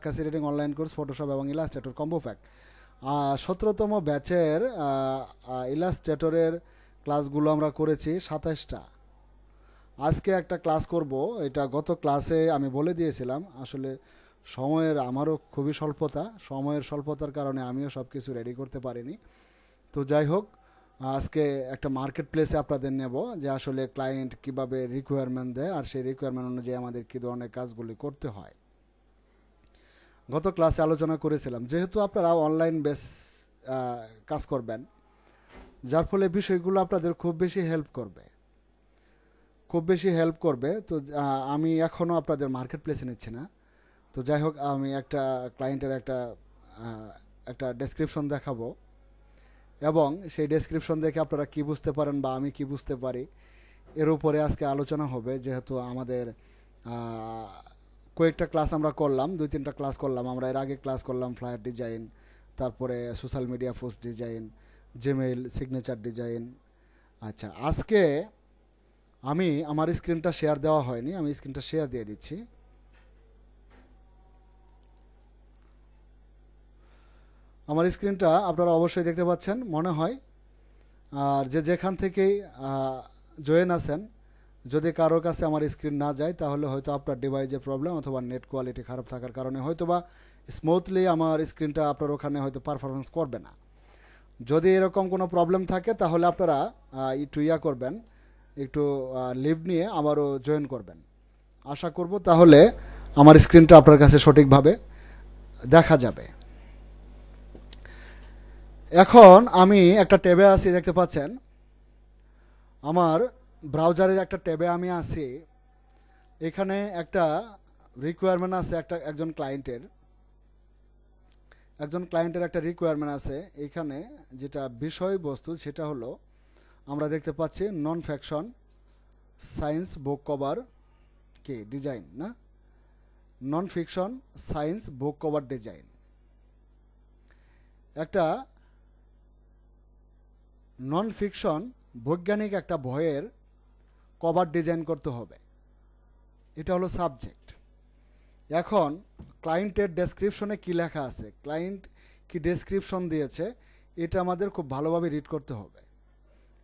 আক্কাসি reading online course Photoshop এবং Illustrator combo pack. 17তম ব্যাচের ইলাস্ট্রেটরের ক্লাসগুলো আমরা করেছি 27টা। আজকে একটা ক্লাস করব। এটা গত ক্লাসে আমি বলে দিয়েছিলাম, আসলে সময়ের আমারও খুবই সময়ের স্বল্পতার কারণে আমিও সব কিছু রেডি করতে পারিনি। তো যাই হোক, আজকে একটা মার্কেট প্লেসে আপনাদের নেব যে আসলে ক্লায়েন্ট কিভাবে রিকোয়ারমেন্ট দেয় আর সেই রিকোয়ারমেন্ট অনুযায়ী আমাদের কী ধরনের কাজগুলি করতে হয়। গত ক্লাসে আলোচনা করেছিলাম যেহেতু আপনারা অনলাইন বেস কাজ করবেন, যার ফলে বিষয়গুলো আপনাদের খুব বেশি হেল্প করবে। তো আমি এখনও আপনাদের মার্কেট প্লেসে নিচ্ছি না। তো যাই হোক, আমি একটা ক্লায়েন্টের একটা ডেসক্রিপশন দেখাবো এবং সেই ডেসক্রিপশন দেখে আপনারা কি বুঝতে পারেন বা আমি কি বুঝতে পারি এর উপরে আজকে আলোচনা হবে। যেহেতু আমাদের কয়েকটা ক্লাস আমরা করলাম, 2-3টা ক্লাস করলাম আমরা। এর আগে ক্লাস করলাম ফ্লায়ার ডিজাইন, তারপরে social media post design, Gmail signature design. আচ্ছা, আজকে আমি আমার স্ক্রিনটা শেয়ার দেওয়া হয়নি, আমি স্ক্রিনটা শেয়ার দিয়ে দিচ্ছি। আমার স্ক্রিনটা আপনারা অবশ্যই দেখতে পাচ্ছেন মনে হয়। আর যেখান থেকেই জয়েন আছেন, যদি কারোর কাছে আমার স্ক্রিন না যায় তাহলে হয়তো আপনার ডিভাইসে প্রবলেম অথবা নেট কোয়ালিটি খারাপ থাকার কারণে হয়তো বা স্মুথলি আমার স্ক্রিনটা আপনার ওখানে হয়তো পারফরমেন্স করবে না। যদি এরকম কোনো প্রবলেম থাকে তাহলে আপনারা একটু লিভ নিয়ে আবারও জয়েন করবেন। আশা করব তাহলে আমার স্ক্রিনটা আপনার কাছে সঠিকভাবে দেখা যাবে। এখন আমি একটা ট্যাবে আছি, দেখতে পাচ্ছেন আমার ব্রাউজারের একটা ট্যাবে আমি আছি। এখানে একটা রিকোয়ারমেন্ট আছে একজন ক্লায়েন্টের একটা রিকোয়ারমেন্ট আছে। এখানে যেটা বিষয়বস্তু সেটা হলো আমরা দেখতে পাচ্ছি নন ফিকশন সায়েন্স বুক কভার কি ডিজাইন, না নন ফিকশন সায়েন্স বুক কভার ডিজাইন। একটা নন ফিকশন বৈজ্ঞানিক একটা বইয়ের কভার ডিজাইন করতে হবে, এটা হলো সাবজেক্ট। এখন ক্লায়েন্টের ডেসক্রিপশনে কি লেখা আছে, ক্লায়েন্ট কি ডেসক্রিপশন দিয়েছে, এটা আমাদের খুব ভালোভাবে রিড করতে হবে।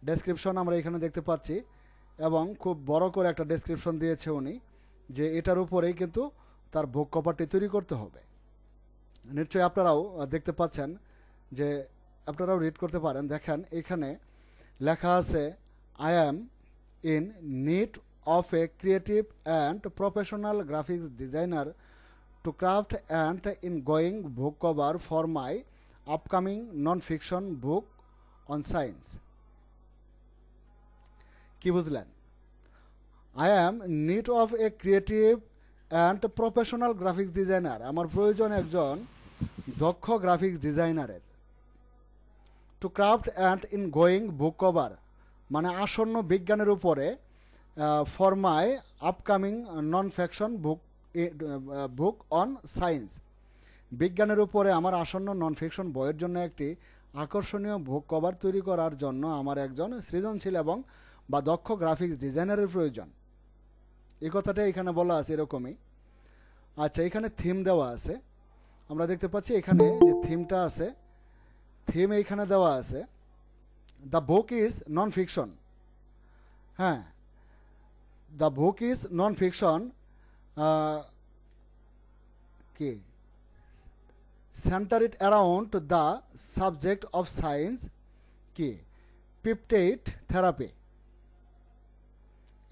ডেসক্রিপশন আমরা এখানে দেখতে পাচ্ছি এবং খুব বড় করে একটা ডেসক্রিপশন দিয়েছে উনি, যে এটার উপরেই কিন্তু তার বুক কভারটি তৈরি করতে হবে। নিশ্চয়ই আপনারাও দেখতে পাচ্ছেন, যে আপনারাও রিড করতে পারেন। দেখেন এখানে লেখা আছে, I am in need of a creative and professional graphics designer to craft an ongoing book cover for my upcoming non-fiction book on science. কি বুঝলেন? I am in need of a creative and professional graphics designer. আমার প্রয়োজন একজন দক্ষ graphics ডিজাইনারের। to craft an ongoing book cover মানে আসন্ন বিজ্ঞানের উপরে for my upcoming non-fiction book on science. বিজ্ঞানের উপরে আমার আসন্ন নন ফিকশন বইয়ের জন্য একটি আকর্ষণীয় বুক কভার তৈরি করার জন্য আমার একজন সৃজনশীল এবং বা দক্ষ গ্রাফিক্স ডিজাইনারের প্রয়োজন। এই কথাটা এখানে বলা আছে এরকমই। আচ্ছা, এখানে থিম দেওয়া আছে, আমরা দেখতে পাচ্ছি এখানে যে থিমটা আছে, থিম এইখানে দেওয়া আছে, the book is non fiction. হ্যাঁ, the book is non-fiction center it around the subject of science peptide therapy.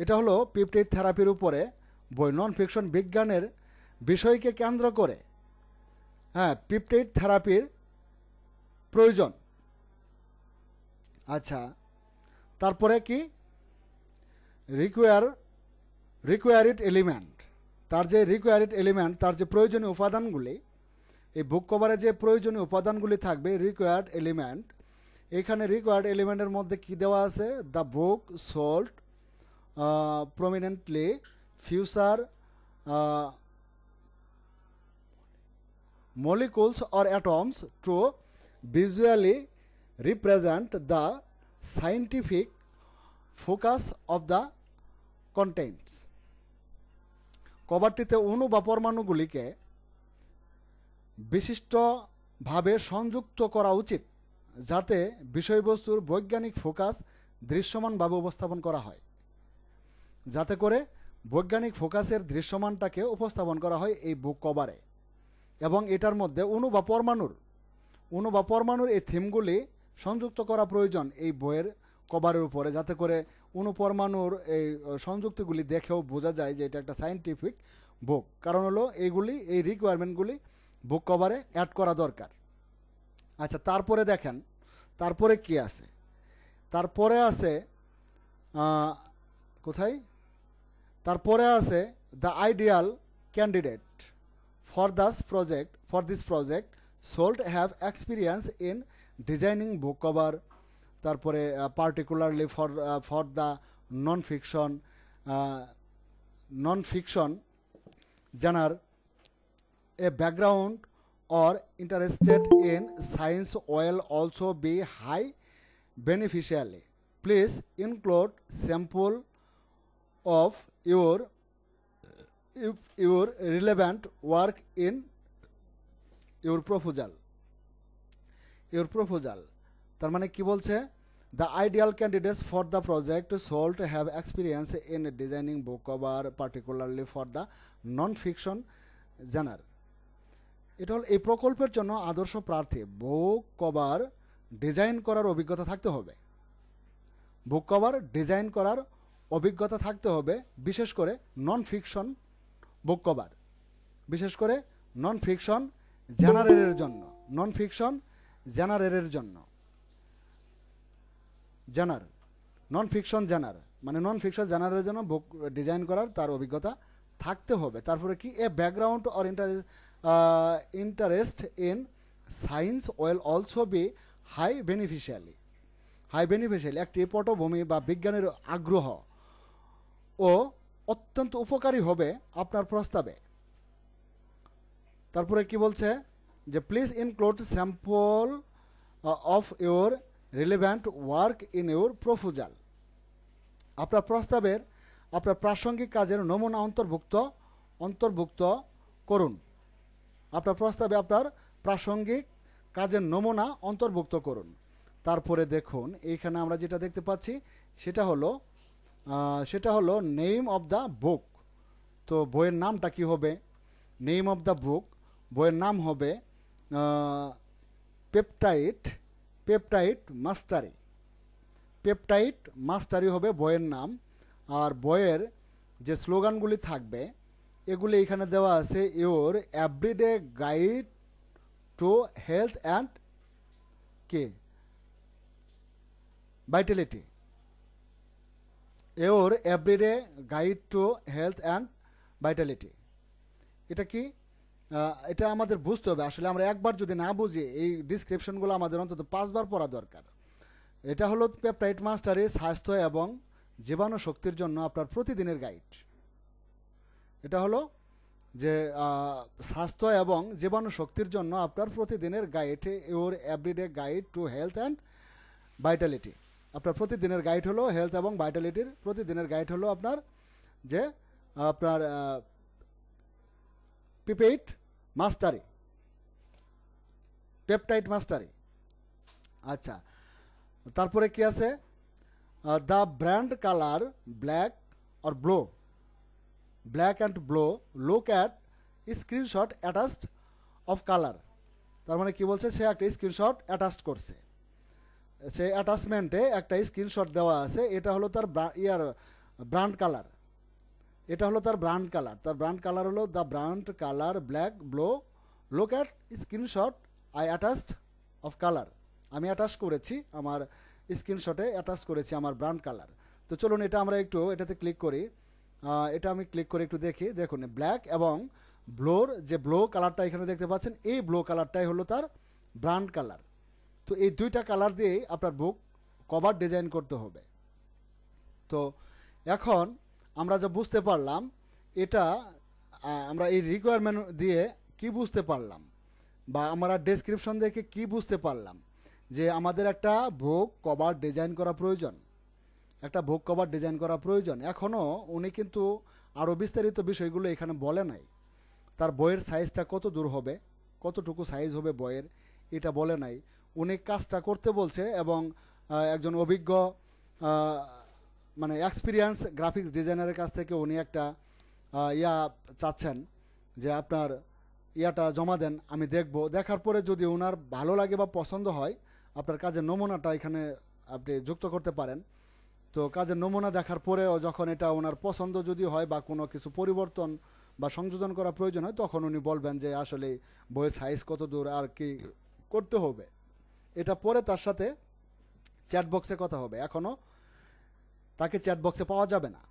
এটা হলো পেপটাইড থেরাপির উপরে বই, নন ফিকশন বিজ্ঞানের বিষয়কে কেন্দ্র করে পেপটাইড থেরাপির প্রয়োজন। আচ্ছা, তারপরে কি রিকোয়ারিড এলিমেন্ট, তার যে রিকোয়ারিড এলিমেন্ট, তার যে প্রয়োজনীয় উপাদানগুলি, এই বুক কভারে যে প্রয়োজনীয় উপাদানগুলি থাকবে রিকোয়ার্ড এলিমেন্ট। এখানে রিকোয়ার্ড এলিমেন্টের মধ্যে কি দেওয়া আছে, the book sold prominently future molecules or atoms to visually represent the scientific focus of the contents. কভারটিতে অণু বা পরমাণুগুলিকে বিশিষ্টভাবে সংযুক্ত করা উচিত, যাতে বিষয়বস্তুর বৈজ্ঞানিক ফোকাস দৃশ্যমানভাবে উপস্থাপন করা হয়, যাতে করে বৈজ্ঞানিক ফোকাসের দৃশ্যমানটাকে উপস্থাপন করা হয় এই বুক কভারে। এবং এটার মধ্যে অণু বা পরমাণুর এই থিমগুলি সংযুক্ত করা প্রয়োজন এই বইয়ের কভারের উপরে, যাতে করে অণু পরমাণুর এই সংযুক্তিগুলি দেখেও বোঝা যায় যে এটা একটা সায়েন্টিফিক বুক। কারণ হলো এই রিকোয়ারমেন্টগুলি বুক কভারে অ্যাড করা দরকার। আচ্ছা, তারপরে দেখেন তারপরে কি আছে। তারপরে আছে কোথায়, তারপরে আছে the ideal candidate for this project should have experience in designing book cover, তারপরে particularly for the non-fiction genre, a background or interested in science will also be high beneficial. Please include sample of your relevant work in your proposal. তার মানে কি বলছে, the ideal candidates for the project should have experience in designing book cover, particularly for the non-fiction genre. এটা হল এই প্রকল্পের জন্য আদর্শ প্রার্থী বুক কভার ডিজাইন করার অভিজ্ঞতা থাকতে হবে। বুক কভার ডিজাইন করার অভিজ্ঞতা থাকতে হবে, বিশেষ করে নন ফিকশন বুক কভার, বিশেষ করে নন ফিকশন জেনারেলের জন্য। নন ফিকশন জেনারেলের জন্য নন ফিকশন জেনারেলের জন্য বুক ডিজাইন করার তার অভিজ্ঞতা থাকতে হবে। তারপরে কি, a background or interest in science will also be high beneficially. একটি পটভূমি বা বিজ্ঞানের আগ্রহ ও অত্যন্ত উপকারী হবে আপনার প্রস্তাবে। তারপরে কি বলছে যে please include sample of your relevant work in your proposal. আপনার প্রস্তাবের আপনার প্রাসঙ্গিক কাজের নমুনা অন্তর্ভুক্ত করুন। আপনার প্রস্তাবে আপনার প্রাসঙ্গিক কাজের নমুনা অন্তর্ভুক্ত করুন। তারপরে দেখুন এইখানে আমরা যেটা দেখতে পাচ্ছি সেটা হলো নেম অফ দ্য বুক। তো বইয়ের নামটা কি হবে? নেম অফ দ্য বুক, বইয়ের নাম হবে পেপটাইড মাস্টারি হবে বইয়ের নাম। আর বইয়ের যে স্লোগানগুলি থাকবে এগুলি এখানে দেওয়া আছে, your everyday guide to health and vitality. Your everyday guide to health and vitality. এটা কি? এটা আমাদের বুঝতে হবে। আসলে আমরা একবার যদি না বুঝি, এই ডিসক্রিপশনগুলো আমাদের অন্তত 5 বার পড়া দরকার। এটা হলো পেপটাইড মাস্টারি, স্বাস্থ্য এবং জীবাণু শক্তির জন্য আপনার প্রতিদিনের গাইড। এটা হলো যে স্বাস্থ্য এবং জীবাণু শক্তির জন্য আপনার প্রতিদিনের guide, your everyday guide to health and vitality. আপনার প্রতিদিনের গাইড হলো হেলথ এবং ভাইটালিটির প্রতিদিনের গাইড হলো আপনার পেপটাইড মাস্টারি। আচ্ছা, তারপরে কি আছে? The brand colour black and blue look at screenshot attached of colour. তার মানে কি বলছে, সে একটা স্ক্রিনশট অ্যাটাচড করছে, সে অ্যাটাচমেন্টে একটা স্ক্রিনশট দেওয়া আছে। এটা হলো তার ব্র্যান্ড কালার। তার ব্র্যান্ড কালার হলো the brand colour black blue look at screenshot I attached of colour. আমি অ্যাটাচ করেছি, আমার স্ক্রিনশটে অ্যাটাচ করেছি আমার ব্র্যান্ড কালার। তো চলুন আমরা একটু এটাতে ক্লিক করি। এটা আমি ক্লিক করে একটু দেখি। দেখুন ব্ল্যাক এবং ব্লোর যে ব্লো কালারটা এখানে দেখতে পাচ্ছেন, এই ব্লো কালারটাই হলো তার ব্র্যান্ড কালার। তো এই দুইটা কালার দিয়েই আপনার বুক কভার ডিজাইন করতে হবে। তো এখন আমরা যা বুঝতে পারলাম, এটা আমরা এই রিকোয়ারমেন্ট দিয়ে কি বুঝতে পারলাম, বা আমরা ডেসক্রিপশন দেখে কি বুঝতে পারলাম, যে আমাদের একটা বুক কভার ডিজাইন করা প্রয়োজন। এখনও উনি কিন্তু আরও বিস্তারিত বিষয়গুলো এখানে বলে নাই। তার বইয়ের সাইজটা কত দূর হবে, কতটুকু সাইজ হবে বইয়ের এটা বলে নাই, উনি কাজটা করতে বলছে এবং একজন অভিজ্ঞ মানে এক্সপিরিয়েন্স গ্রাফিক্স ডিজাইনারের কাছ থেকে উনি একটা ইয়া চাচ্ছেন যে আপনার ইয়াটা জমা দেন, আমি দেখব, দেখার পরে যদি ওনার ভালো লাগে বা পছন্দ হয় আপনার কাজের নমুনাটা এখানে আপনি যুক্ত করতে পারেন। তো কাজের নমুনা দেখার পরেও যখন এটা ওনার পছন্দ যদি হয় বা কোনো কিছু পরিবর্তন বা সংযোজন করা প্রয়োজন হয় তখন উনি বলবেন যে আসলে বইয়ের সাইজ কত দূর আর কি করতে হবে। এটা পরে তার সাথে চ্যাট বক্সে কথা হবে, এখনও তাকে চ্যাট বক্সে পাওয়া যাবে না।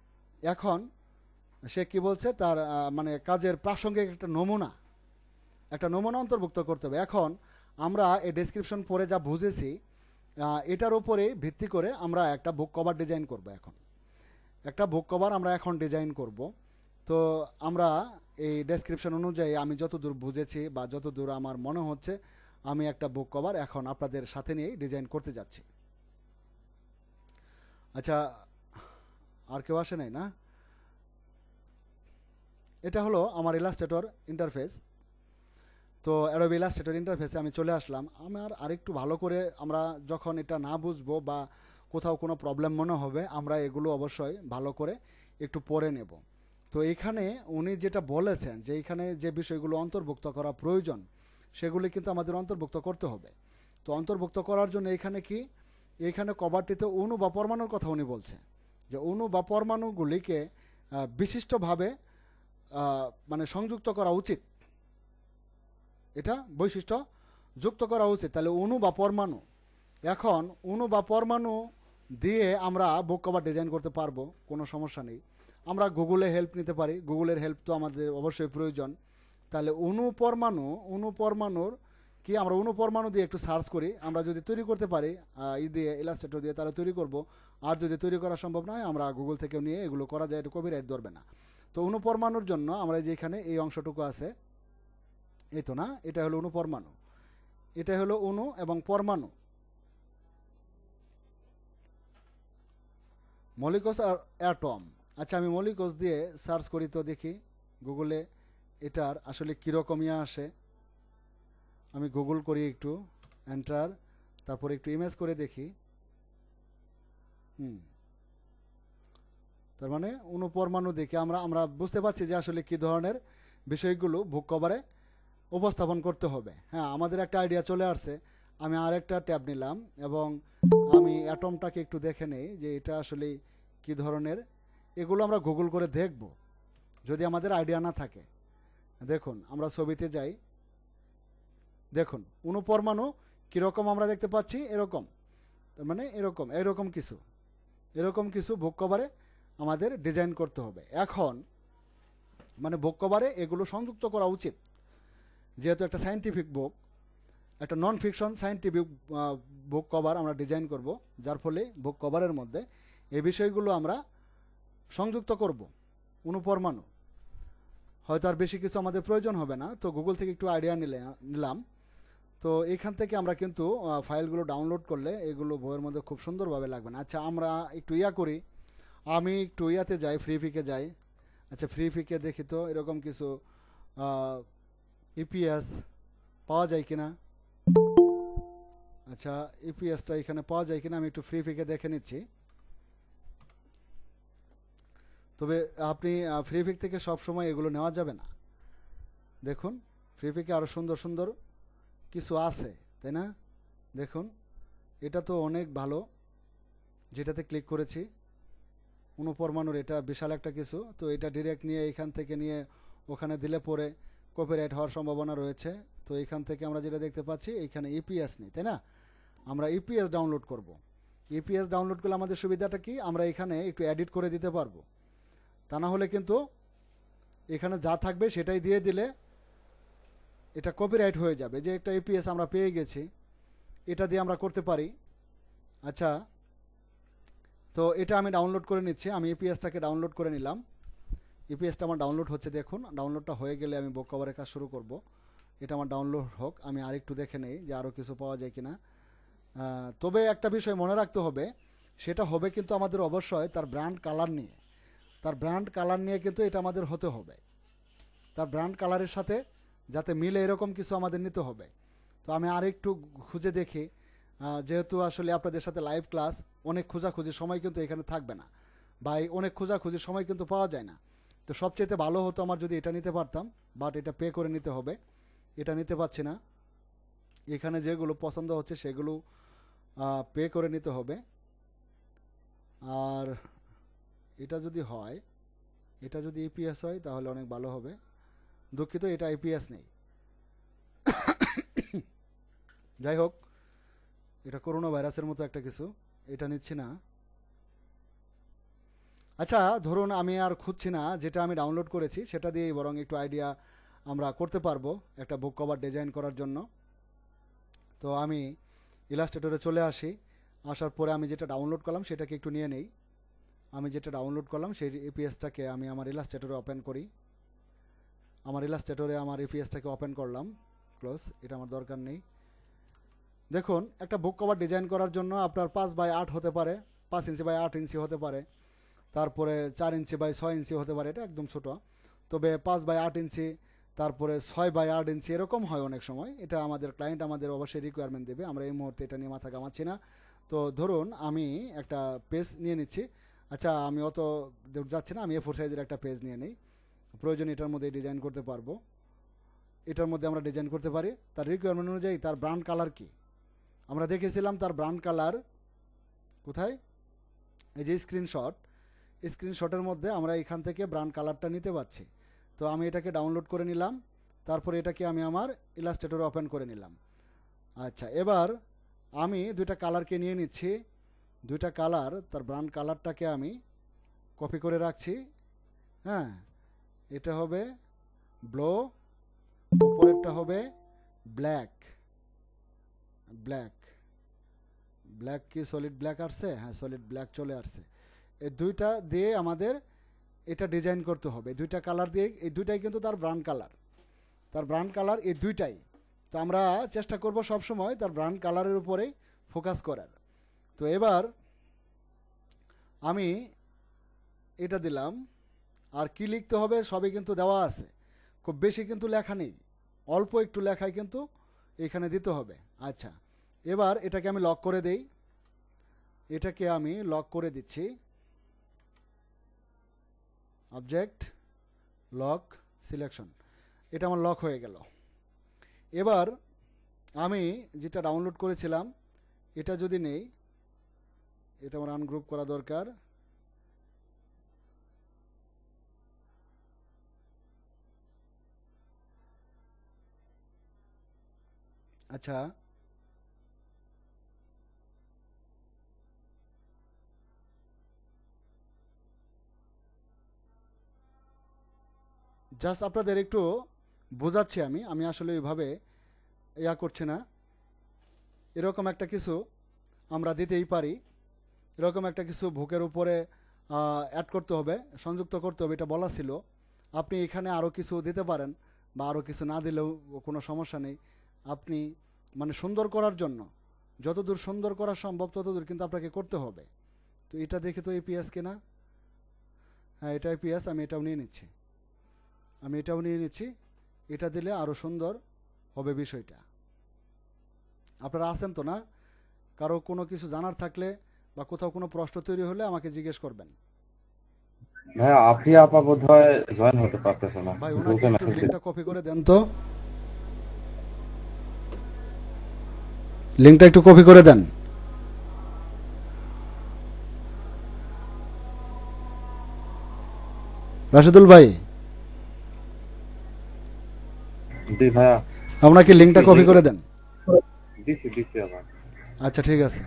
এখন সে কি বলছে তার মানে কাজের প্রাসঙ্গিক একটা নমুনা অন্তর্ভুক্ত করতে হবে। এখন আমরা এই ডেসক্রিপশন পড়ে যা বুঝেছি এটার উপরে ভিত্তি করে আমরা একটা বুক কভার ডিজাইন করব। এখন একটা বুক কভার আমরা এখন ডিজাইন করব। তো আমরা এই ডেসক্রিপশন অনুযায়ী আমি যতদূর বুঝেছি বা যতদূর আমার মনে হচ্ছে আমি একটা বুক কভার এখন আপনাদের সাথে নিয়েই ডিজাইন করতে যাচ্ছি। আচ্ছা, আর কেউ আসে নাই না? এটা হলো আমার ইলাস্ট্রেটর ইন্টারফেস। তো অ্যাডোবি ইলাস্ট্রেটর ইন্টারফেসে আমি চলে আসলাম। আমার আরেকটু ভালো করে আমরা যখন এটা না বুঝবো বা কোথাও কোনো প্রবলেম মনে হবে আমরা এগুলো অবশ্যই ভালো করে একটু পড়ে নেব। তো এখানে উনি যেটা বলেছেন যে এখানে যে বিষয়গুলো অন্তর্ভুক্ত করা প্রয়োজন সেগুলি কিন্তু আমাদের অন্তর্ভুক্ত করতে হবে। তো অন্তর্ভুক্ত করার জন্য এখানে কভারটিতে অণু বা পরমাণুর কথা উনি বলছে যে অণু বা পরমাণুগুলিকে বিশিষ্টভাবে মানে সংযুক্ত করা উচিত, এটা বৈশিষ্ট্য যুক্ত করা উচিত। তাহলে অণু বা পরমাণু, এখন অণু বা পরমাণু দিয়ে আমরা বুক কভার ডিজাইন করতে পারবো, কোনো সমস্যা নেই। আমরা গুগলে হেল্প নিতে পারি, গুগলের হেল্প তো আমাদের অবশ্যই প্রয়োজন। তাহলে অণু পরমাণুর কি আমরা অণু পরমাণু দিয়ে একটু সার্চ করি, আমরা যদি তৈরি করতে পারি দিয়ে ইলাস্ট্রেটর দিয়ে তাহলে তৈরি করব। আর যদি তৈরি করা সম্ভব নয় আমরা গুগল থেকেও নিয়ে এগুলো করা যায়, এটা কপিরাইট ধরবে না। তো অণু পরমাণুর জন্য আমরা যে এখানে এই অংশটুকু আছে, এই তো না, এটা হলো অণু পরমাণু, এটা হলো অণু এবং পরমাণু, মলিকস আর অ্যাটম। আচ্ছা, আমি মলিকস দিয়ে সার্চ করি তো দেখি গুগলে এটার আসলে কীরকম ইয়ে আসে। আমি গুগল করি একটু, এন্টার, তারপরে একটু ইমেজ করে দেখি। তার মানে অণু পরমাণু দেখে আমরা বুঝতে পারছি যে আসলে কী ধরনের বিষয়গুলো বুক কভারে উপস্থাপন করতে হবে। হ্যাঁ, আমাদের একটা আইডিয়া চলে আসছে। আমি আরেকটা ট্যাব নিলাম এবং আমি অ্যাটমটাকে একটু দেখে নেই যে এটা আসলে কী ধরনের। এগুলো আমরা গুগল করে দেখব যদি আমাদের আইডিয়া না থাকে। দেখুন, আমরা ছবিতে যাই, দেখুন অণু পরমাণু কীরকম আমরা দেখতে পাচ্ছি, এরকম, তার মানে এরকম কিছু বুক কভারে আমাদের ডিজাইন করতে হবে। এখন মানে বুক কভারে এগুলো সংযুক্ত করা উচিত, যেহেতু একটা সায়েন্টিফিক বুক, একটা নন ফিকশন সায়েন্টিফিক বুক কভার আমরা ডিজাইন করব, যার ফলে বুক কভারের মধ্যে এই বিষয়গুলো আমরা সংযুক্ত করব। অণু পরমাণু হয়তো আর বেশি কিছু আমাদের প্রয়োজন হবে না, তো গুগল থেকে একটু আইডিয়া নিলাম। তো এখান থেকে আমরা কিন্তু ফাইলগুলো ডাউনলোড করলে এগুলো বইয়ের মধ্যে খুব সুন্দরভাবে লাগবে না। আচ্ছা, আমরা একটু করি, আমি একটু ইয়াতে যাই, ফ্রি পিকে যাই। আচ্ছা, ফ্রি পিকে দেখি তো এরকম কিছু ইপিএস পাওয়া যায় কিনা। আচ্ছা, ইপিএসটা এখানে পাওয়া যায় কিনা আমি একটু ফ্রি পিকে দেখে নিচ্ছি। তবে আপনি ফ্রি পিক থেকে সবসময় এগুলো নেওয়া যাবে না। দেখুন, ফ্রি পিকে আরও সুন্দর সুন্দর কিছু আছে, তাই না? দেখুন, এটা তো অনেক ভালো, যেটাতে ক্লিক করেছি অণু পরমাণুর, এটা বিশাল একটা কিছু। তো এটা ডিরেক্ট নিয়ে এখান থেকে নিয়ে ওখানে দিলে পরে কপিরাইট হওয়ার সম্ভাবনা রয়েছে। তো এখান থেকে আমরা যেটা দেখতে পাচ্ছি এখানে ইপিএস নেই, তাই না? আমরা ইপিএস ডাউনলোড করব। ইপিএস ডাউনলোড করলে আমাদের সুবিধাটা কি, আমরা এখানে একটু এডিট করে দিতে পারবো। তা না হলে কিন্তু এখানে যা থাকবে সেটাই দিয়ে দিলে এটা কপিরাইট হয়ে যাবে। যে একটা ইপিএস আমরা পেয়ে গেছি, এটা দিয়ে আমরা করতে পারি। আচ্ছা, তো এটা আমি ডাউনলোড করে নিচ্ছি, আমি ইপিএসটাকে ডাউনলোড করে নিলাম। ইপিএসটা আমার ডাউনলোড হচ্ছে, দেখুন ডাউনলোডটা হয়ে গেলে আমি বুক কভারের কাজ শুরু করব। এটা আমার ডাউনলোড হোক, আমি আরেকটু দেখে নেই যে আরও কিছু পাওয়া যায় কিনা। তবে একটা বিষয় মনে রাখতে হবে, সেটা হবে কিন্তু আমাদের অবশ্যই তার ব্র্যান্ড কালার নিয়ে কিন্তু এটা আমাদের হতে হবে। তার ব্র্যান্ড কালারের সাথে যাতে মিলে এরকম কিছু আমাদের নিতে হবে। তো আমি আরেকটু খুঁজে দেখি, যেহেতু আসলে আপনাদের সাথে লাইভ ক্লাস, অনেক খোঁজাখুঁজির সময় কিন্তু এখানে থাকবে না, বা অনেক খোঁজাখুঁজির সময় কিন্তু পাওয়া যায় না। তো সবচেয়ে ভালো হতো আমার যদি এটা নিতে পারতাম, বাট এটা পে করে নিতে হবে, এটা নিতে পারছি না। এখানে যেগুলো পছন্দ হচ্ছে সেগুলো পে করে নিতে হবে। আর এটা যদি হয়, এটা যদি ইপিএস হয় তাহলে অনেক ভালো হবে। দুঃখিত, এটা ইপিএস নেই। যাই হোক, এটা করোনা ভাইরাসের মতো একটা কিছু, এটা নিচ্ছি না। আচ্ছা, ধরুন আমি আর খুঁজছি না, যেটা আমি ডাউনলোড করেছি সেটা দিয়েই বরং একটু আইডিয়া আমরা করতে পারবো একটা বুক কভার ডিজাইন করার জন্য। তো আমি ইলাস্ট্রেটরে চলে আসি, আসার পরে আমি যেটা ডাউনলোড করলাম সেটাকে একটু নিয়ে নেই। আমি যেটা ডাউনলোড করলাম সেই এপিএসটাকে আমি আমার ইলাস্ট্রেটরে ওপেন করি। আমার ইলাস্ট্রেটরে আমার এপিএসটাকে ওপেন করলাম, ক্লোজ, এটা আমার দরকার নেই। দেখুন, একটা বুক কভার ডিজাইন করার জন্য আপনার 5x8 হতে পারে, 5 ইঞ্চি বাই 8 ইঞ্চি হতে পারে, তারপরে 4 ইঞ্চি বাই 6 ইঞ্চি হতে পারে, এটা একদম ছোটো। তবে 5x8 ইঞ্চি, তারপরে 6x8 ইঞ্চি এরকম হয় অনেক সময়। এটা আমাদের ক্লায়েন্ট আমাদের অবশ্যই রিকোয়ারমেন্ট দেবে, আমরা এই মুহূর্তে এটা নিয়ে মাথা ঘামাচ্ছি না। তো ধরুন আমি একটা পেজ নিয়ে নিচ্ছি। আচ্ছা, আমি অত যাচ্ছি না, আমি A4 সাইজের একটা পেজ নিয়ে নিই, প্রয়োজন এটার মধ্যে ডিজাইন করতে পারবো। এটার মধ্যে আমরা ডিজাইন করতে পারি। তার রিকোয়ারমেন্ট অনুযায়ী তার ব্র্যান্ড কালার কি আমরা দেখেছিলাম, তার ব্র্যান্ড কালার কোথায়, এই যে স্ক্রিনশটের মধ্যে আমরা এখান থেকে ব্র্যান্ড কালারটা নিতে পারছি। তো আমি এটাকে ডাউনলোড করে নিলাম, তারপরে এটাকে আমি আমার ইলাস্ট্রেটরে ওপেন করে নিলাম। আচ্ছা, এবার আমি দুইটা কালারকে নিয়ে নিচ্ছি, দুইটা কালার, তার ব্র্যান্ড কালারটাকে আমি কপি করে রাখছি। হ্যাঁ, এটা হবে ব্লু, উপরেরটা হবে ব্ল্যাক। ব্ল্যাক ব্ল্যাক কি সলিড ব্ল্যাক আসছে? হ্যাঁ, সলিড ব্ল্যাক চলে আসছে। এই দুইটা দিয়ে আমাদের এটা ডিজাইন করতে হবে, দুইটা কালার দিয়ে। এই দুইটাই কিন্তু তার ব্র্যান্ড কালার, তার ব্র্যান্ড কালার এই দুইটাই। তো আমরা চেষ্টা করব সবসময় তার ব্র্যান্ড কালারের উপরেই ফোকাস করার। তো এবার আমি এটা দিলাম, আর কি লিখতে হবে সবই কিন্তু দেওয়া আছে, খুব বেশি কিন্তু লেখা নেই, অল্প একটু লেখাই কিন্তু এখানে দিতে হবে। আচ্ছা, এবার এটাকে আমি লক করে দেই, এটাকে আমি লক করে দিচ্ছি, অবজেক্ট লক সিলেকশন, এটা আমার লক হয়ে গেল। এবার আমি যেটা ডাউনলোড করেছিলাম এটা যদি নেই, এটা আমার আনগ্রুপ করা দরকার। আচ্ছা, জাস্ট আপনাদের একটু বোঝাচ্ছি, আমি আসলে ওইভাবে ইয়া করছি না। এরকম একটা কিছু আমরা দিতেই পারি, এরকম একটা কিছু বুকের উপরে অ্যাড করতে হবে, সংযুক্ত করতে হবে, এটা বলা ছিল। আপনি এখানে আরও কিছু দিতে পারেন, বা আরও কিছু না দিলেও কোনো সমস্যা নেই। আপনি মানে সুন্দর করার জন্য যতদূর সুন্দর করা সম্ভব ততদূর কিন্তু আপনাকে করতে হবে। তো এটা দেখে তো এপিএস কিনা, হ্যাঁ এটা এপিএস, আমি এটাও নিয়ে নিচ্ছি, এটা দিলে আরও সুন্দর হবে বিষয়টা। আপনারা আছেন তো না? কারো কোনো কিছু জানার থাকলে বা কোথাও কোনো প্রশ্ন তৈরি হলে আমাকে জিজ্ঞেস করবেন। হ্যাঁ, আফিয়া আপা বোধহয় জয়েন হতে পারতেছে না, ভাই, ওনাকে গ্রুপে একটু মেসেজ লিঙ্কটা দিচ্ছে। কপি করে দেন তো, লিঙ্কটা একটু কপি করে দেন। রাশেদুল ভাই, জি ভাইয়া, আপনাকে লিঙ্কটা কপি করে দেন। দিছি আবার। আচ্ছা, ঠিক আছে।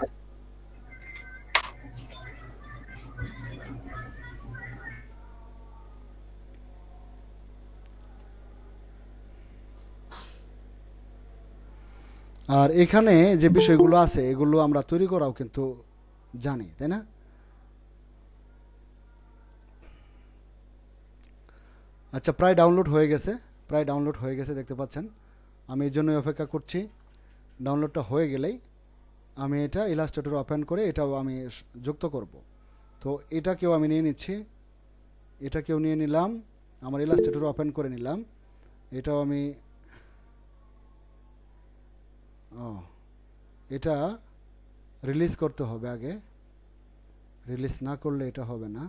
আর এখানে যে বিষয়গুলো আছে এগুলো আমরা তৈরি করাও কিন্তু জানি, তাই না? আচ্ছা, প্রায় ডাউনলোড হয়ে গেছে দেখতে পাচ্ছেন। আমি এই জন্যই অপেক্ষা করছি, ডাউনলোডটা হয়ে গেলেই আমি এটা ইলাস্ট্রেটর ওপেন করে এটাও আমি যুক্ত করব। তো এটাকেও আমি নিয়ে নিচ্ছি, এটাকেও নিয়ে নিলাম, আমার ইলাস্ট্রেটর ওপেন করে নিলাম, এটাও আমি ও, এটা রিলিজ করতে হবে আগে, রিলিজ না করলে এটা হবে না।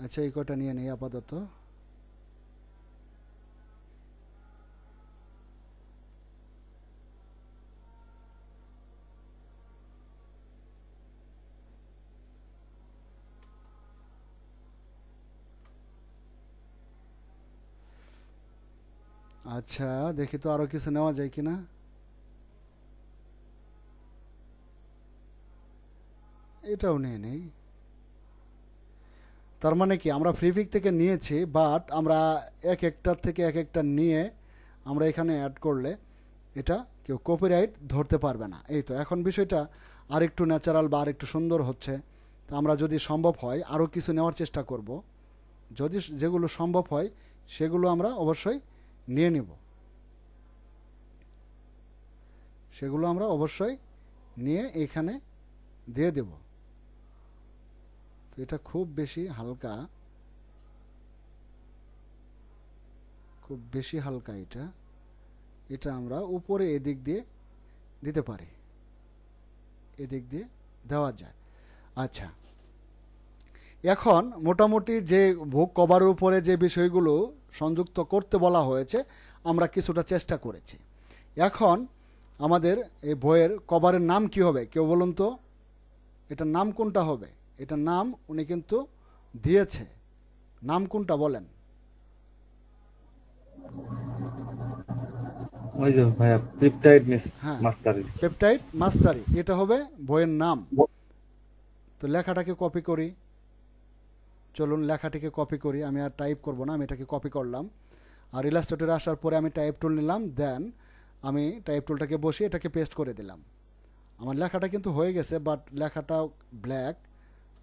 আচ্ছা, এই কটা নিয়ে নেই আপাতত। আচ্ছা, দেখি তো আরো কিছু নেওয়া যায় কিনা। এটাও নিয়ে নেই। তার মানে কি, আমরা ফ্রিপিক থেকে নিয়েছি, বাট আমরা এক একটার থেকে এক একটা নিয়ে আমরা এখানে অ্যাড করলে এটা কেউ কপিরাইট ধরতে পারবে না। এই তো এখন বিষয়টা আরেকটু ন্যাচারাল বা আরেকটু সুন্দর হচ্ছে। তো আমরা যদি সম্ভব হয় আরও কিছু নেওয়ার চেষ্টা করব, যদি যেগুলো সম্ভব হয় সেগুলো আমরা অবশ্যই নিয়ে নিব, সেগুলো আমরা অবশ্যই নিয়ে এখানে দিয়ে দেব। তো এটা খুব বেশি হালকা, খুব বেশি হালকা এটা। এটা আমরা উপরে এদিক দিয়ে দিতে পারি, এদিক দিয়ে দেওয়া যায়। আচ্ছা, এখন মোটামুটি যে বুক কভারের উপরে যে বিষয়গুলো সংযুক্ত করতে বলা হয়েছে আমরা কিছুটা চেষ্টা করেছি। এখন আমাদের এই বইয়ের কভারের নাম কি হবে কেউ বলুন তো? এটার নাম কোনটা হবে? এটার নাম উনি কিন্তু দিয়েছে, নাম কোনটা বলেন? ওই যে ভাইয়া পেপটাইড হ্যাঁ, মাস্টারি। পেপটাইড মাস্টারি, এটা হবে বইয়ের নাম। তো লেখাটাকে কপি করি, চলুন লেখাটিকে কপি করি। আমি আর টাইপ করব না, আমি এটাকে কপি করলাম। আর ইলাস্ট্রেটরে আসার পরে আমি টাইপ টুল নিলাম, দেন আমি টাইপ টুলটাকে বসিয়ে এটাকে পেস্ট করে দিলাম। আমার লেখাটা কিন্তু হয়ে গেছে, বাট লেখাটা ব্ল্যাক,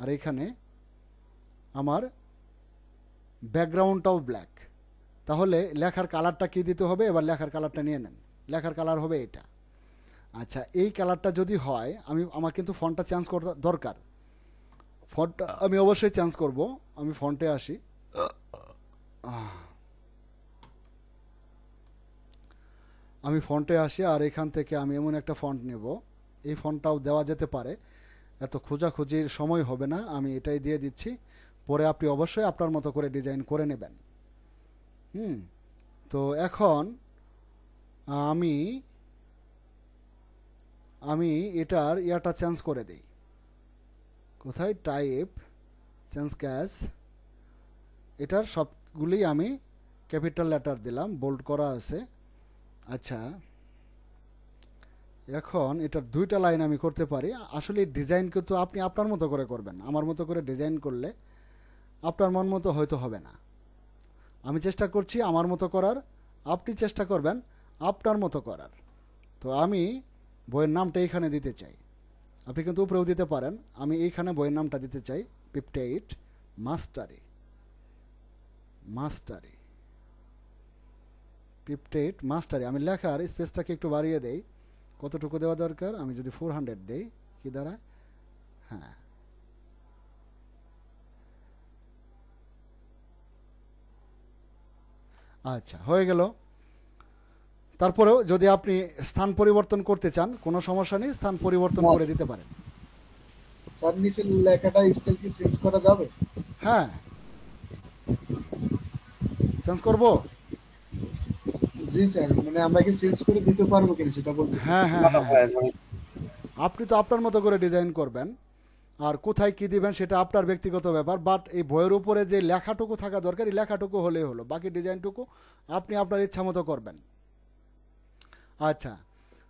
আর এখানে আমার ব্যাকগ্রাউন্ডটাও ব্ল্যাক। তাহলে লেখার কালারটা কি দিতে হবে? এবার লেখার কালারটা নিয়ে নেন, লেখার কালার হবে এটা। আচ্ছা, এই কালারটা যদি হয়, আমার কিন্তু ফন্টটা চেঞ্জ করা দরকার। ফন্টটা আমি অবশ্যই চেঞ্জ করব। আমি ফন্টে আসি, আমি ফন্টে আসি, আর এখান থেকে আমি এমন একটা ফন্ট নেব, এই ফন্টটাও দেওয়া যেতে পারে, এত খোঁজাখুঁজির সময় হবে না, আমি এটাই দিয়ে দিচ্ছি। পরে আপনি অবশ্যই আপনার মতো করে ডিজাইন করে নেবেন। তো এখন আমি আমি এটার ইয়াটা চেঞ্জ করে দিই। কোথায়? টাইপ, চেঞ্জ ক্যাশ, এটার সবগুলি আমি ক্যাপিটাল লেটার দিলাম, বোল্ড করা আছে। আচ্ছা, এখন এটার দুইটা লাইন আমি করতে পারি। আসলে ডিজাইন কিন্তু আপনি আপনার মতো করে করবেন, আমার মতো করে ডিজাইন করলে আপনার মন মতো হয়তো হবে না। আমি চেষ্টা করছি আমার মতো করার, আপনি চেষ্টা করবেন আপনার মতো করার। তো আমি বইয়ের নামটা এইখানে দিতে চাই, আপনি কিন্তু উপরেও দিতে পারেন। আমি এইখানে বইয়ের নামটা দিতে চাই পেপটাইড মাস্টারি, মাস্টারি, পেপটাইড মাস্টারি। আমি লেখার স্পেসটাকে একটু বাড়িয়ে দেই। কতটুকু দেওয়া দরকার? আমি যদি 400 দেই কি দাঁড়ায়? হ্যাঁ, আচ্ছা হয়ে গেল। তারপরেও যদি আপনি স্থান পরিবর্তন করতে চান কোনো সমস্যা নেই, স্থান পরিবর্তন করে দিতে পারেন। স্যার নিচের লেখাটা স্টাইল কি চেঞ্জ করা যাবে? হ্যাঁ, চেঞ্জ করব। জি স্যার, মানে আমরা কি চেঞ্জ করে দিতে পারবো কিনা সেটা বলতেছি। হ্যাঁ হ্যাঁ না হ্যাঁ হ্যাঁ, ভাইয়া, আপনি তো আপনার মতো করে ডিজাইন করবেন, আর কোথায় কি দিবেন সেটা আপনার ব্যক্তিগত ব্যাপার। বাট এই বইয়ের উপরে যে লেখাটুকু থাকা দরকার, এই লেখাটুকু হলেই হলো, বাকি ডিজাইনটুকু আপনি আপনার ইচ্ছা মতো করবেন। আচ্ছা,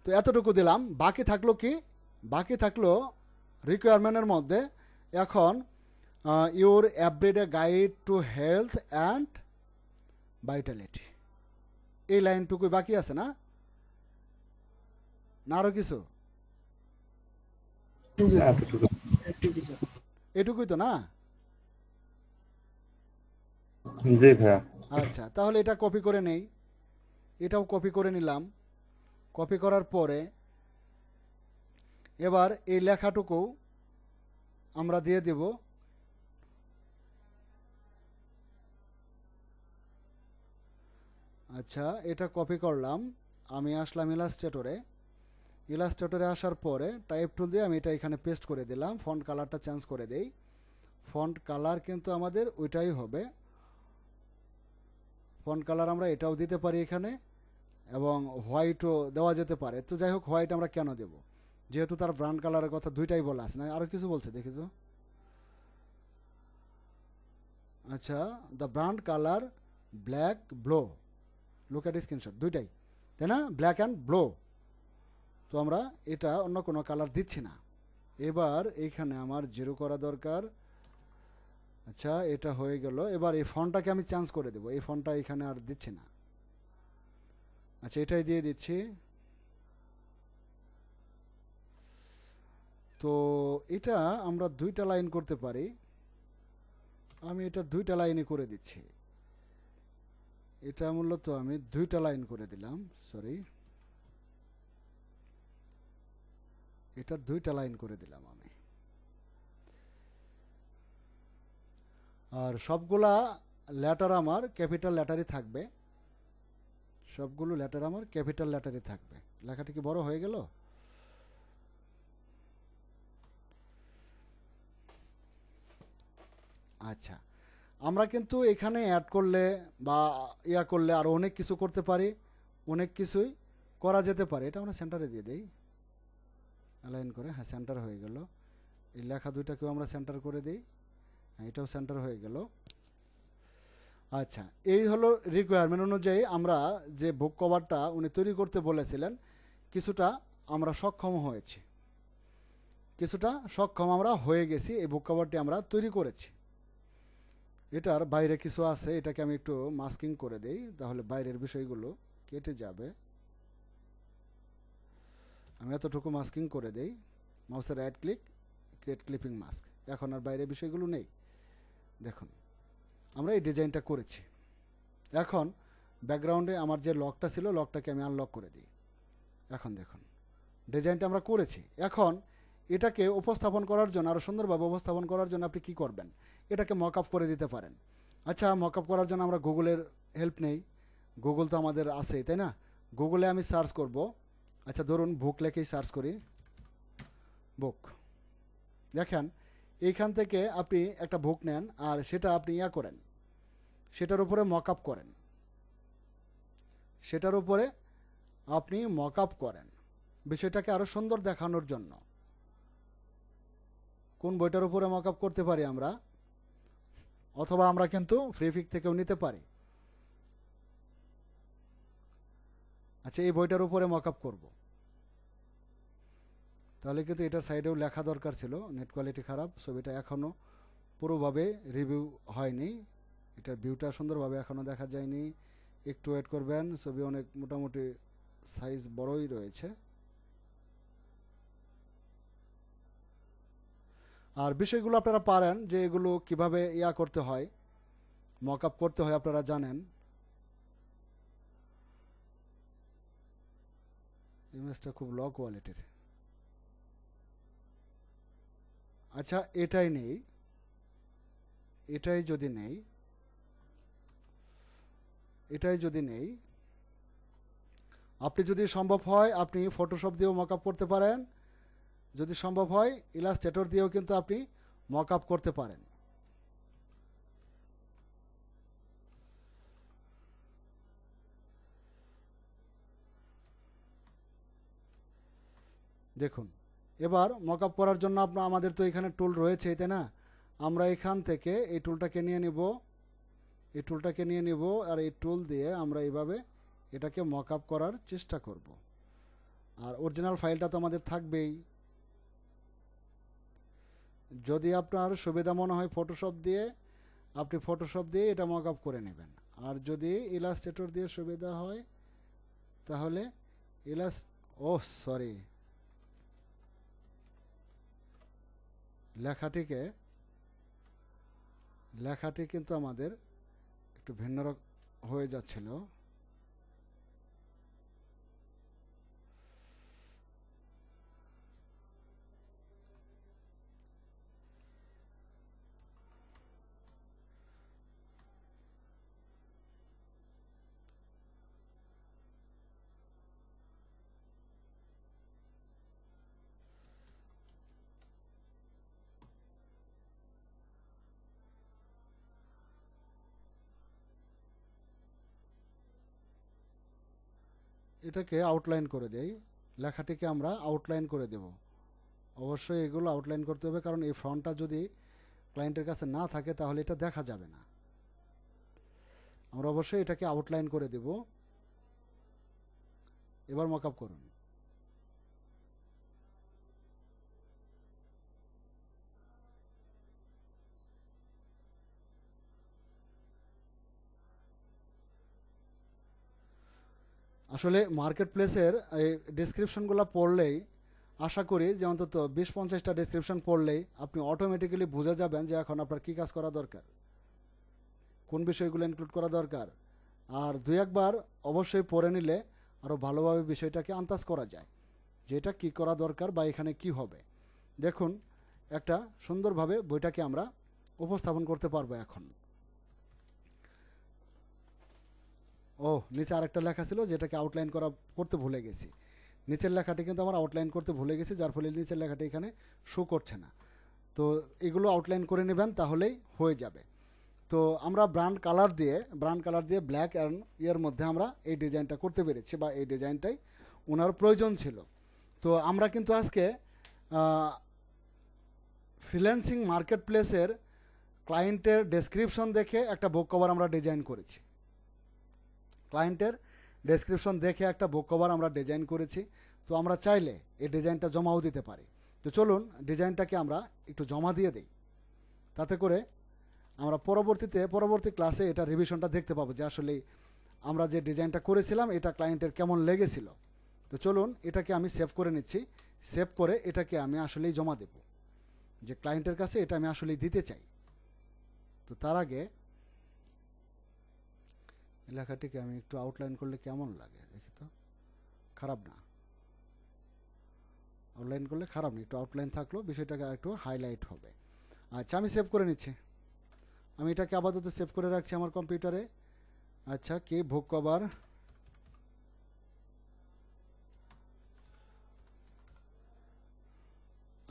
তো এতটুকু দিলাম। বাকি থাকলো কি? বাকি থাকলো রিকোয়ারমেন্টের মধ্যে এখন your everyday guide to health and vitality, এই লাইনটুকুই বাকি আছে না? না আরও কিছু? এটুকু স্যার, এতটুকু। এটুকু স্যার। এটুকুই তো না? জি ভাইয়া। আচ্ছা, তাহলে এটা কপি করে নেই, এটাও কপি করে নিলাম। কপি করার পরে এবার এই লেখাটুকু আমরা দিয়ে দেব। আচ্ছা, এটা কপি করলাম, আমি আসলাম ইলাস্ট্রেটরে আসার পরে টাইপ টুল দিয়ে আমি এটা এখানে পেস্ট করে দিলাম। ফন্ট কালারটা চেঞ্জ করে দেই। ফন্ট কালার কিন্তু আমাদের ওইটাই হবে। ফন্ট কালার আমরা এটাও দিতে পারি এখানে, এবং হোয়াইটও দেওয়া যেতে পারে। তো যাই হোক, হোয়াইট আমরা কেন দেব, যেহেতু তার ব্র্যান্ড কালারের কথা দুইটাই বলা আছে, না আরও কিছু বলছে দেখি তো। আচ্ছা, the brand colour black blue, look at screenshot, দুইটাই তাই না, ব্ল্যাক অ্যান্ড ব্লো। তো আমরা এটা অন্য কোনো কালার দিচ্ছি না। এবার এইখানে আমার জিরো করা দরকার। আচ্ছা, এটা হয়ে গেল। এবার এই ফন্টটাকে আমি চেঞ্জ করে দেবো, এই ফন্টটা এখানে আর দিচ্ছি না। আচ্ছা, এটাই দিয়ে দিচ্ছি। তো এটা আমরা দুইটা লাইন করতে পারি, আমি এটা দুইটা লাইনে করে দিচ্ছি। এটা মূলত আমি দুইটা লাইন করে দিলাম, সরি, এটা দুইটা লাইন করে দিলাম আমি। আর সবগুলা লেটার আমার ক্যাপিটাল লেটারই থাকবে, সবগুলো লেটার আমার ক্যাপিটাল লেটারই থাকবে। লেখাটা কি বড় হয়ে গেল? আচ্ছা, আমরা কিন্তু এখানে অ্যাড করলে বা ইয়া করলে আরও অনেক কিছু করতে পারি, অনেক কিছুই করা যেতে পারে। এটা আমরা সেন্টারে দিয়ে দিই, অ্যালাইন করে। হ্যাঁ, সেন্টার হয়ে গেল। এই লেখা দুইটাকেও আমরা সেন্টার করে দিই। হ্যাঁ, এটাও সেন্টার হয়ে গেল। আচ্ছা, এই হলো রিকোয়ারমেন্ট অনুযায়ী আমরা যে বুক কভারটা উনি তৈরি করতে বলেছিলেন, কিছুটা আমরা সক্ষম হয়েছি, কিছুটা সক্ষম আমরা হয়ে গেছি। এই বুক কভারটি আমরা তৈরি করেছি। এটার বাইরে কিছু আছে, এটাকে আমি একটু মাস্কিং করে দেই, তাহলে বাইরের বিষয়গুলো কেটে যাবে। আমি এতটুকু মাস্কিং করে দেই, মাউসের right click, create clipping mask. এখন আর বাইরের বিষয়গুলো নেই। দেখুন, আমরা এই ডিজাইনটা করেছি। এখন ব্যাকগ্রাউন্ডে আমার যে লকটা ছিল, লকটাকে আমি আনলক করে দিই। এখন দেখুন, ডিজাইনটা আমরা করেছি। এখন এটাকে উপস্থাপন করার জন্য, আরও সুন্দরভাবে উপস্থাপন করার জন্য আপনি কি করবেন, এটাকে মক আপ করে দিতে পারেন। আচ্ছা, মক আপ করার জন্য আমরা গুগলের হেল্প নেই, গুগল তো আমাদের আছেই, তাই না? গুগলে আমি সার্চ করব। আচ্ছা, ধরুন বুক লেখেই সার্চ করি, বুক। দেখেন, এইখান থেকে আপনি একটা বুক নেন, আর সেটা আপনি ইয়া করেন, সেটার উপরে মক আপ করেন, সেটার উপরে আপনি মক আপ করেন বিষয়টাকে আরও সুন্দর দেখানোর জন্য। কোন বইটার উপরে মক আপ করতে পারি আমরা, অথবা আমরা কিন্তু ফ্রিপিক থেকেও নিতে পারি। আচ্ছা, এই বইটার উপরে মক আপ করবো, তাহলে কিন্তু এটার সাইডেও লেখা দরকার ছিল। নেট কোয়ালিটি খারাপ, ছবিটা এখনও পুরোভাবে রিভিউ হয়নি, এটার ভিউটা সুন্দরভাবে এখনও দেখা যায়নি। একটু ওয়েট করবেন, ছবি অনেক মোটামুটি সাইজ বড়ই রয়েছে। আর বিষয়গুলো আপনারা পারেন যে এগুলো কিভাবে ইয়া করতে হয়, মক আপ করতে হয়, আপনারা জানেন। ইমেজটা খুব লো কোয়ালিটির। আচ্ছা, এটাই নেই, এটাই যদি নেই, এটাই যদি নেই, আপনি যদি সম্ভব হয় আপনি ফটোশপ দিয়েও মক আপ করতে পারেন, যদি সম্ভব হয় ইলাস্ট্রেটর দিয়েও কিন্তু আপনি মক আপ করতে পারেন। দেখুন, এবার মক আপ করার জন্য আমাদের তো এখানে টুল রয়েছে, তাই না? আমরা এখান থেকে এই টুলটাকে নিয়ে নিব, এই টুলটাকে নিয়ে নিব, আর এই টুল দিয়ে আমরা এইভাবে এটাকে মক আপ করার চেষ্টা করব। আর অরিজিনাল ফাইলটা তো আমাদের থাকবেই। যদি আপনার সুবিধা মনে হয় ফটোশপ দিয়ে, আপনি ফটোশপ দিয়ে এটা মক আপ করে নেবেন। আর যদি ইলাস্ট্রেটর দিয়ে সুবিধা হয়, তাহলে সরি, লেখাটি কিন্তু আমাদের একটু ভিন্ন হয়ে যাচ্ছিল। এটাকে আউটলাইন করে দেই, লেখাটিকে আমরা আউটলাইন করে দেব। অবশ্যই এগুলো আউটলাইন করতে হবে, কারণ এই ফন্টটা যদি ক্লায়েন্টের কাছে না থাকে তাহলে এটা দেখা যাবে না। আমরা অবশ্যই এটাকে আউটলাইন করে দেব। এবার মকআপ করুন। আসলে মার্কেট প্লেসের এই ডেসক্রিপশনগুলো পড়লেই আশা করি যে অন্তত 20-50টা ডেসক্রিপশন পড়লেই আপনি অটোমেটিক্যালি বুঝে যাবেন যে এখন আপনার কী কাজ করা দরকার, কোন বিষয়গুলো ইনক্লুড করা দরকার। আর দুই একবার অবশ্যই পড়ে নিলে আরও ভালোভাবে বিষয়টাকে আন্দাজ করা যায় যে এটা কী করা দরকার বা এখানে কি হবে। দেখুন একটা সুন্দরভাবে বইটাকে আমরা উপস্থাপন করতে পারবো এখন। ও নিচে আরেকটা লেখা ছিল যেটাকে আউটলাইন করতে ভুলে গেছি। নিচের লেখাটি কিন্তু আমার আউটলাইন করতে ভুলে গেছি, যার ফলে নিচের লেখাটি এখানে শো করছে না। তো এগুলো আউটলাইন করে নেবেন, তাহলেই হয়ে যাবে। তো আমরা ব্রান্ড কালার দিয়ে ব্ল্যাক অ্যান্ড ইয়ের মধ্যে আমরা এই ডিজাইনটা করতে পেরেছি, বা এই ডিজাইনটাই ওনার প্রয়োজন ছিল। তো আমরা কিন্তু আজকে ফ্রিল্যান্সিং মার্কেট প্লেসের ক্লায়েন্টের ডেসক্রিপশন দেখে একটা বুক কভার আমরা ডিজাইন করেছি। ক্লায়েন্টের ডেসক্রিপশন দেখে একটা বুক কভার আমরা ডিজাইন করেছি। তো আমরা চাইলে এই ডিজাইনটা জমাও দিতে পারি। তো চলুন ডিজাইনটাকে আমরা একটু জমা দিয়ে দিই, তাতে করে আমরা পরবর্তী ক্লাসে এটা রিভিশনটা দেখতে পাবো যে আসলে আমরা যে ডিজাইনটা করেছিলাম এটা ক্লায়েন্টের কেমন লেগেছিল। তো চলুন এটাকে আমি সেভ করে নিচ্ছি। সেভ করে এটাকে আমি আসলেই জমা দেব, যে ক্লায়েন্টের কাছে এটা আমি আসলেই দিতে চাই। তো তার আগে লেখাটিকে আমি একটু আউটলাইন করলে কেমন লাগে দেখি তো। খারাপ না, আউটলাইন করলে খারাপ না, একটু আউটলাইন থাকলেও বিষয়টাকে একটু হাইলাইট হবে। আচ্ছা আমি সেভ করে নিচ্ছি। আমি এটাকে আপাতত সেভ করে রাখছি আমার কম্পিউটারে। আচ্ছা কি বুক কভার,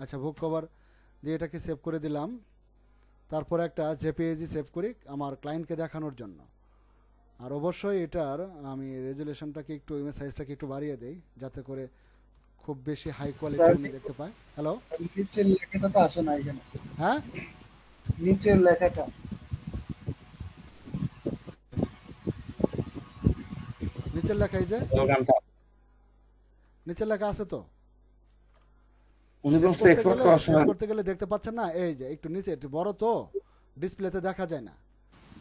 আচ্ছা বুক কভার দিয়ে এটাকে সেভ করে দিলাম। তারপর একটা জেপিইজি সেভ করি আমার ক্লায়েন্টকে দেখানোর জন্য। আর অবশ্যই এটার আমি রেজুলেশনটাকে একটু, ইমেজ সাইজটাকে একটু বাড়িয়ে দেই, যাতে করে খুব বেশি হাই কোয়ালিটি উনি দেখতে পায়। হ্যালো, নিচের লেখাটা তো আসে না এখানে। হ্যাঁ নিচের লেখাটা নিচের লেখা, এই যে স্লোগানটা নিচের লেখা আছে তো। উনি সেভ বলছে করতে এক্সপোর্ট গেলে করার সেভ সময় করতে গেলে দেখতে পাচ্ছেন না, এই যে একটু নিচে একটু বড় তো, ডিসপ্লেতে দেখা যায় না,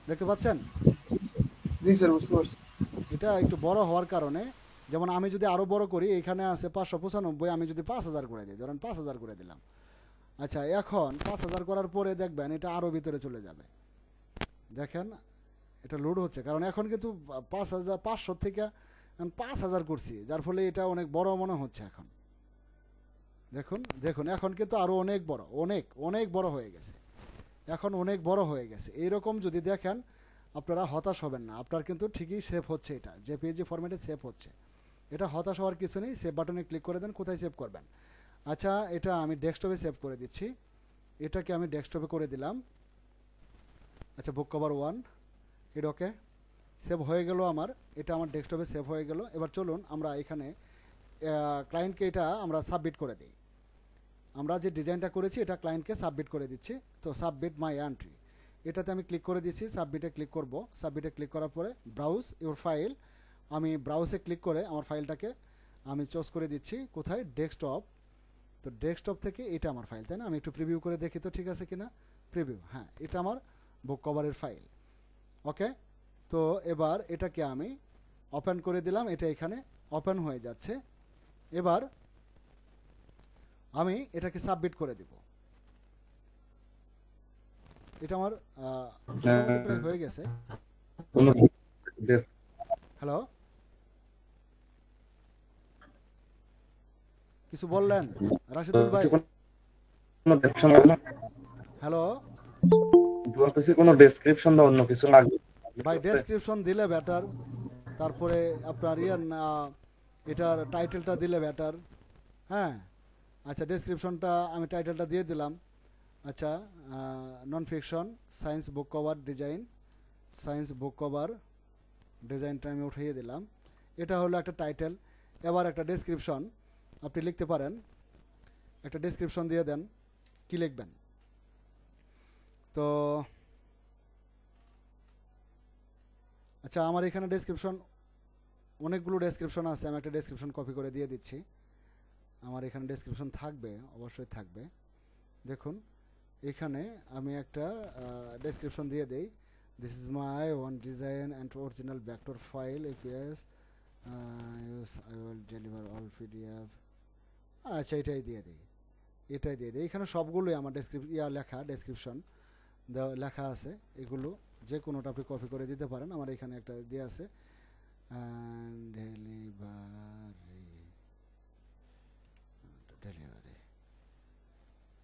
দেখতে পাচ্ছেন। নিচের বুঝতে পারছি। এটা একটু বড় হওয়ার কারণে, যেমন আমি যদি আরও বড় করি, এখানে আছে 595, আমি যদি 5000 করে দিই, ধরেন 5000 করে দিলাম। আচ্ছা এখন 5000 করার পরে দেখবেন এটা আরও ভিতরে চলে যাবে। দেখেন এটা লোড হচ্ছে, কারণ এখন কিন্তু 5500 থেকে 5000 করছি, যার ফলে এটা অনেক বড় মনে হচ্ছে এখন। দেখুন দেখুন এখন কিন্তু আরও অনেক বড়, অনেক বড় হয়ে গেছে, এখন অনেক বড় হয়ে গেছে। এইরকম যদি দেখেন আপনারা হতাশ হবেন না, আপনার কিন্তু ঠিকই সেভ হচ্ছে, এটা জেপিইজি ফরম্যাটে সেভ হচ্ছে। এটা হতাশ হওয়ার কিছু নেই। সেভ বাটনে ক্লিক করে দেন, কোথায় সেভ করবেন। আচ্ছা এটা আমি ডেস্কটপে সেভ করে দিচ্ছি, এটাকে আমি ডেস্কটপে করে দিলাম। আচ্ছা বুক কভার 1 এটা ওকে সেভ হয়ে গেল আমার, এটা আমার ডেস্কটপে সেভ হয়ে গেল। এবার চলুন আমরা এখানে ক্লায়েন্টকে এটা আমরা সাবমিট করে দিই। আমরা যে ডিজাইনটা করেছি এটা ক্লায়েন্টকে সাবমিট করে দিচ্ছি। তো সাবমিট মাই এন্ট্রি, এটাতে আমি ক্লিক করে দিচ্ছি। সাবমিটে ক্লিক করব। সাবমিটে ক্লিক করার পরে ব্রাউজ ইউর ফাইল, আমি ব্রাউজে ক্লিক করে আমার ফাইলটাকে আমি চুজ করে দিচ্ছি কোথায়, ডেস্কটপ। তো ডেস্কটপ থেকে এটা আমার ফাইল, তাই না? আমি একটু প্রিভিউ করে দেখি তো ঠিক আছে কিনা। প্রিভিউ, হ্যাঁ এটা আমার বুক কভারের ফাইল। ওকে, তো এবার এটাকে আমি ওপেন করে দিলাম, এটা এখানে ওপেন হয়ে যাচ্ছে। এবার আমি এটাকে সাবমিট করে দিব। এটা আমার প্রায় হয়ে গেছে। হ্যালো, কিছু বললেন রাশিদুল ভাই? হ্যালো বলতেছি কোনো ডেসক্রিপশন বা অন্য কিছু লাগবে ভাই, ডেসক্রিপশন দিলে বেটার, তারপরে আপনার এটার টাইটেলটা দিলে বেটার। হ্যাঁ আচ্ছা ডেসক্রিপশনটা আমি টাইটেলটা দিয়ে দিলাম। আচ্ছা নন ফিকশন সায়েন্স বুক কভার ডিজাইন, সায়েন্স বুক কভার ডিজাইনটা আমি উঠিয়ে দিলাম। এটা হলো একটা টাইটেল। এবার একটা ডেসক্রিপশন আপনি লিখতে পারেন, একটা ডেসক্রিপশন দিয়ে দেন, কি লিখবেন? তো আচ্ছা, আমার এখানে ডেসক্রিপশন অনেকগুলো ডেসক্রিপশন আছে, আমি একটা ডেসক্রিপশন কপি করে দিয়ে দিচ্ছি। আমার এখানে ডেসক্রিপশন থাকবে, অবশ্যই থাকবে। দেখুন এখানে আমি একটা ডেসক্রিপশন দিয়ে দেই, this is my one design and original vector file APS use I will deliver all PDF. আচ্ছা, এটাই দিয়ে দিই, এটাই দিয়ে দিই। এখানে সবগুলোই আমার লেখা ডেসক্রিপশন লেখা আছে, এগুলো যে কোনোটা আপনি কপি করে দিতে পারেন। আমার এখানে একটা দিয়ে আছে ডেলিভারি,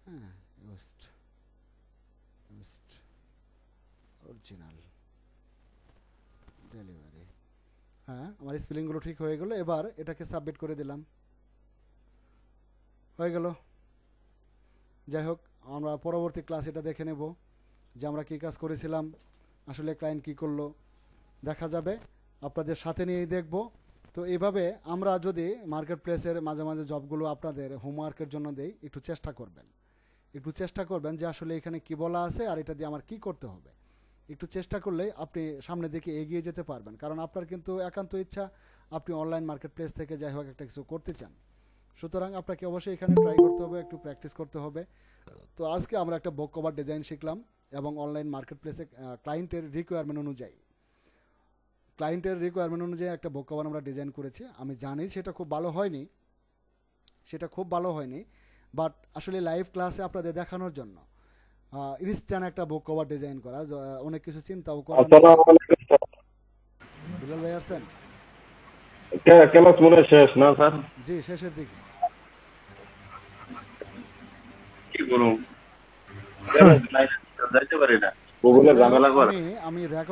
হ্যাঁ, অরিজিনাল ডেলিভারি। হ্যাঁ, আমার স্পেলিংগুলো ঠিক হয়ে গেল। এবার এটাকে সাবমিট করে দিলাম, হয়ে গেল। যাই হোক, আমরা পরবর্তী ক্লাস এটা দেখে নেব যে আমরা কী কাজ করেছিলাম, আসলে ক্লায়েন্ট কী করলো দেখা যাবে, আপনাদের সাথে নিয়েই দেখব। তো এইভাবে আমরা যদি মার্কেট প্লেসের মাঝে মাঝে জবগুলো আপনাদের হোমওয়ার্কের জন্য দেই, একটু চেষ্টা করবেন যে আসলে এখানে কি বলা আছে আর এটা দিয়ে আমার কি করতে হবে। একটু চেষ্টা করলেই আপনি সামনের দিকে এগিয়ে যেতে পারবেন, কারণ আপনার কিন্তু একান্ত ইচ্ছা আপনি অনলাইন মার্কেট প্লেস থেকে যাই হোক একটা কিছু করতে চান। সুতরাং আপনাকে অবশ্যই এখানে ট্রাই করতে হবে, একটু প্র্যাকটিস করতে হবে। তো আজকে আমরা একটা বুক কভার ডিজাইন শিখলাম এবং অনলাইন মার্কেট প্লেসে ক্লায়েন্টের রিকোয়ারমেন্ট অনুযায়ী একটা বুক কভার আমরা ডিজাইন করেছি। আমি জানি সেটা খুব ভালো হয়নি, বাট আসলে লাইভ ক্লাসে আপনাদের দেখানোর জন্য ইনস্ট্যান্ট একটা বুক কভার ডিজাইন করা, অনেক কিছু চিন্তাও করা। বিলাল ভাই আসছেন? ক্লাস মনে হয় শেষ না স্যার? জি, শেষের দিকে। কি করুন, যাইতে পারি না, গুগলে ঝামেলা করে। আমি রেকর্ড